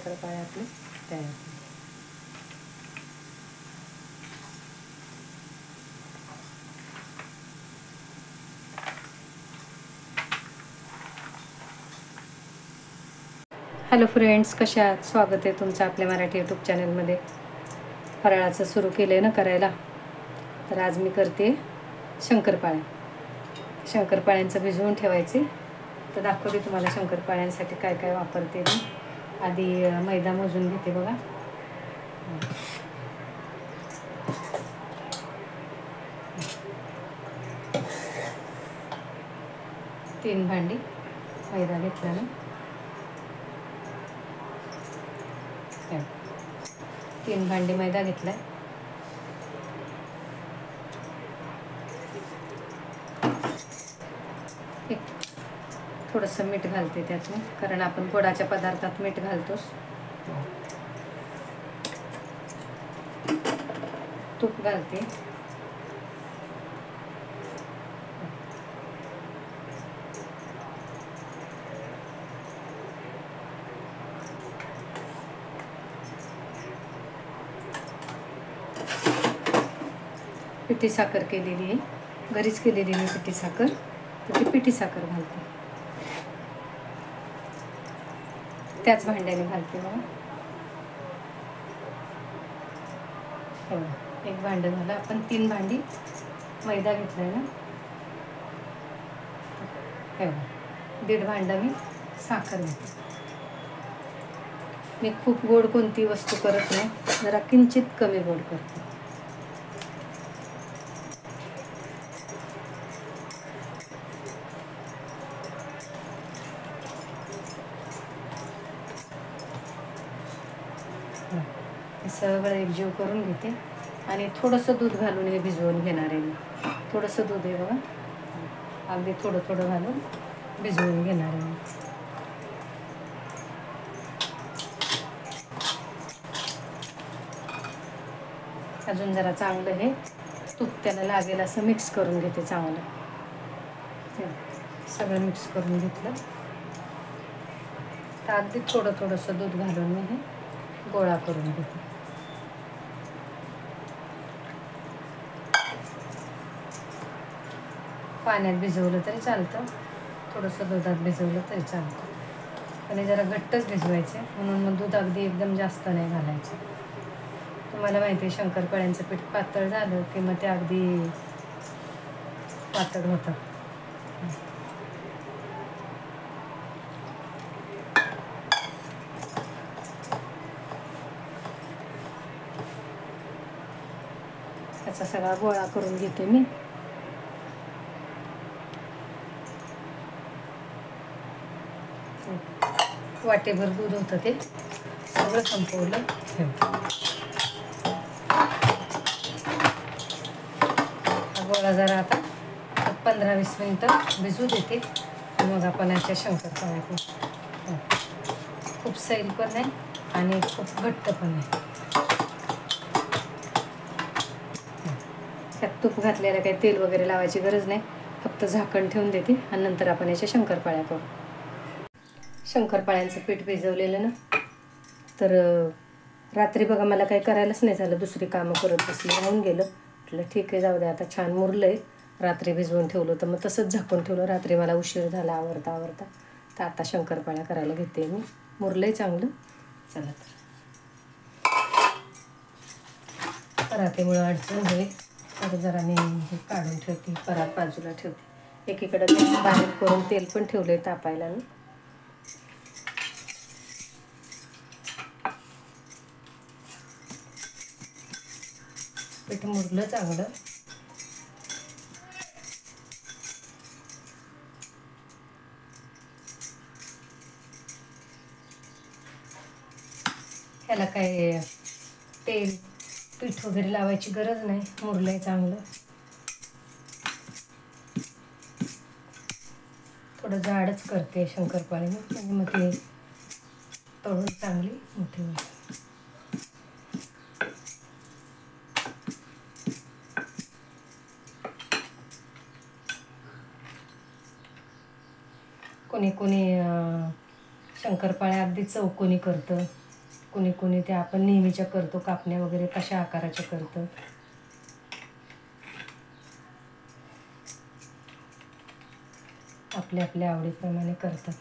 शंकरपाळ्या आपले तयार. Hello friends, कशा आहात? स्वागत आहे तुमचं आपल्या मराठी यूट्यूब चॅनलमध्ये. फराळाचं सुरू केलं आहे ना करायला, तर आज मी करते शंकरपाळ्या. शंकरपाळ्यांचं भिजवून ठेवायचे. तर दाखवते तुम्हाला शंकरपाळ्यांसाठी काय काय वापरते मी. आधी मैदा मोजून घेते बघा. तीन भांडी मैदा घेतला ना. 3 भांडी मैदा घेतलाय. थोडंसं मीठ घालते त्यात मी, कारण आपण गोडाच्या पदार्थात मीठ घालतोच. तूप घालते. पिठी साखर केलेली आहे, घरीच केलेली मी पिठी साखर, तर ती पिठी साखर घालते. त्याच भांड्याने घालते बघा. एक भांडं झालं. आपण 3 भांडी मैदा घेतलाय ना. 1.5 भांडं मी साखर घेते. मी खूप गोड कोणती वस्तू करत नाही, जरा किंचित कमी गोड करते. सगळं एकजीव करून घेते आणि थोडंसं दूध घालून हे भिजवून घेणार आहे मी. थोडंसं दूध आहे बघा, अगदी थोडं थोडं घालून भिजवून घेणार आहे मी. अजून जरा चांगलं हे तूप त्याला लागेल असं मिक्स करून घेते चांगलं. सगळं मिक्स करून घेतलं तर अगदी थोडं थोडंसं दूध घालून मी हे गोळा करून घेते. पाण्यात भिजवलं तरी चालतं, थोडंसं दुधात भिजवलं तरी चालतं, आणि जरा घट्टच भिजवायचे, म्हणून मग दूध अगदी एकदम जास्त नाही घालायचं. तुम्हाला माहिती आहे शंकरपाळ्यांचं पीठ पातळ झालं की मग ते अगदी पातळ होतं. त्याचा सगळा गोळा करून घेते मी. वाटेभर दूध होतं ते सगळं संपवलं. गोळा जरा आता 15-20 मिनिटं भिजू देते, मग आपण याच्या शंकरपाळ्या करू. खूप सैल पण नाही आणि खूप घट्ट पण नाही. त्यात तूप घातलेलं काही तेल वगैरे लावायची गरज नाही, फक्त झाकण ठेवून देते आणि नंतर आपण याच्या शंकरपाळ्या करू. शंकरपाळ्यांचं पीठ भिजवलेलं ना, तर रात्री बघा मला काही करायलाच नाही झालं, दुसरी कामं करत बसली, राहून गेलं. म्हटलं ठीक आहे, जाऊ दे, आता छान मुरलं आहे. रात्री भिजवून ठेवलं तर मग तसंच झाकून ठेवलं. रात्री मला उशीर झाला आवरता तर आता शंकरपाळ्या करायला घेते मी. मुरलं आहे चांगलं. चला तर परातीमुळं अडचण होईल, तर जरा मी हे काढून ठेवते, परात बाजूला ठेवते. एकीकडं मी बारीक करून तेल पण ठेवलं आहे तापायला मी. पीठ मुरलं चांगलं. ह्याला काय तेल पीठ वगैरे लावायची गरज नाही, मुरलंय चांगलं. थोडं जाडच करते शंकरपाळी, म्हणजे मग ते तळून चांगली मोठी होईल. कोणी कोणी शंकरपाळ्या अगदी चौकोनी करतं, कोणी कोणी ते आपण नेहमीच्या करतो कापण्या वगैरे तशा आकाराच्या करतं. आपल्या आपल्या आवडीप्रमाणे करतात.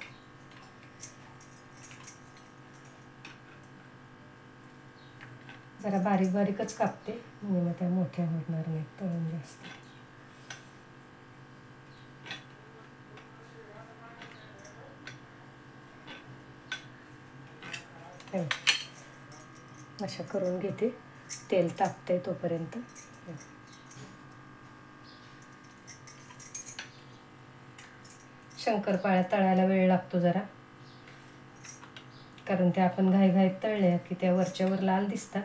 जरा बारीक बारीकच कापते म्हणजे मग त्या मोठ्या होणार नाहीत तळून जास्त. अशा करून घेते. तेल तापते तोपर्यंत. शंकरपाळ्या तळायला वेळ लागतो जरा, कारण ते आपण घाईघाईत तळल्या की त्या वरच्यावर लाल दिसतात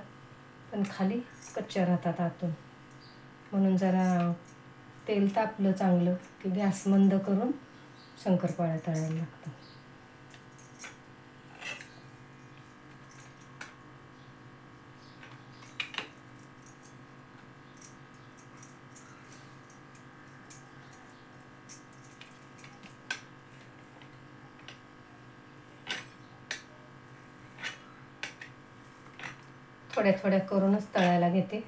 पण खाली कच्च्या राहतात आतून. म्हणून जरा तेल तापलं चांगलं की गॅस मंद करून शंकरपाळ्या तळायला लागतात. थोड्या थोड्या करूनच तळायला घेते.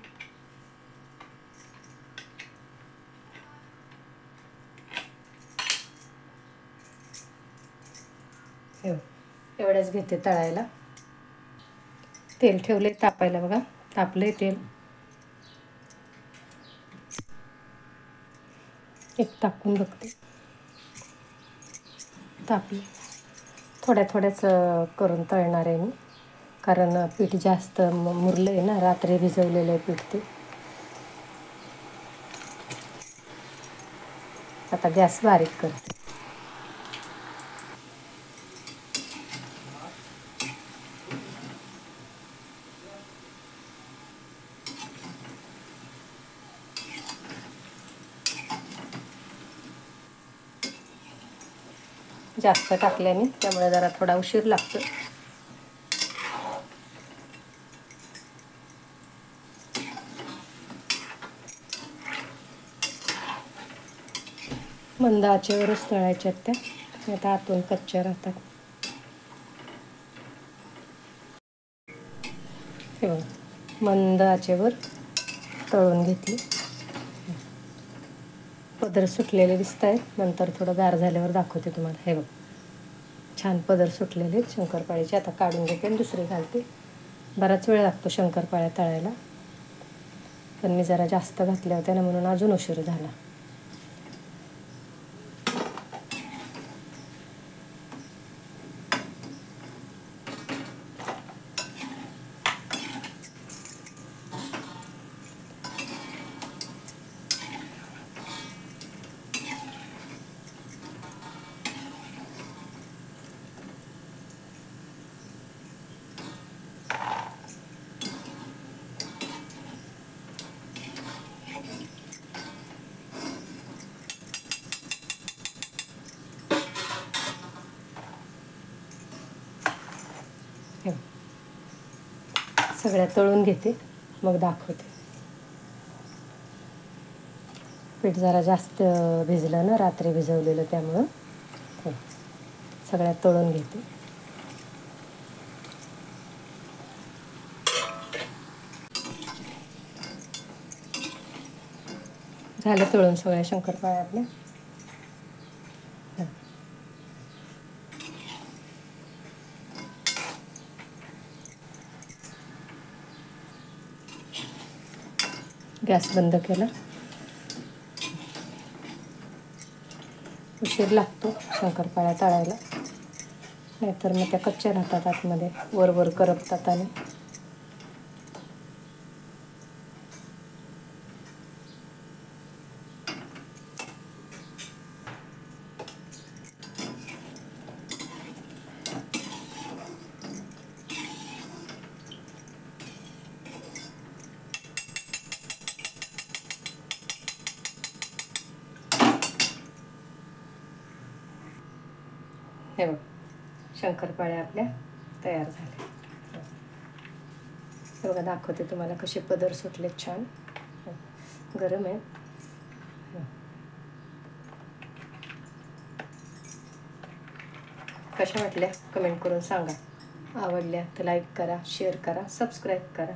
एवढ्याच घेते तळायला. तेल ठेवले तापायला बघा, तापले तेल. एक टाकून बघते. तापले. थोड्या थोड्याच करून तळणार आहे मी, कारण पीठ जास्त मुरलं आहे ना, रात्री भिजवलेलं आहे पीठ ते. आता गॅस बारीक करते. जास्त टाकल्याने त्यामुळे जरा थोडा उशीर लागतो. मंद आचेवरच तळायच्यात त्या, आता आतून कच्च्या राहतात. हे बघा, मंद आचेवर तळून घेतली. पदर सुटलेले दिसत आहेत. नंतर थोडं गार झाल्यावर दाखवते तुम्हाला. हे बघ, छान पदर सुटलेले शंकरपाळीचे. आता काढून घेते आणि दुसरे घालते. बराच वेळ लागतो शंकरपाळ्या तळायला, पण मी जरा जास्त घातल्या होत्या ना म्हणून अजून उशीर झाला. सगळ्या तळून घेते मग दाखवते. पीठ जरा जास्त भिजलं ना, रात्री भिजवलेलं, त्यामुळं सगळ्या तळून घेते. झालं तळून सगळ्या शंकरपाळ्या आपल्या. गॅस बंद केला. उशीर लागतो शंकरपाळ्या तळायला, नाहीतर मग त्या कच्च्या राहतात आतमध्ये, वर वर करपतात. आणि हे बघ, शंकरपाळ्या आपल्या तयार झाल्या. हे बघा, दाखवते तुम्हाला कसे पदर सुटले छान. गरम आहे. कशा वाटल्या कमेंट करून सांगा. आवडल्या तर लाईक करा, शेअर करा, सबस्क्राईब करा.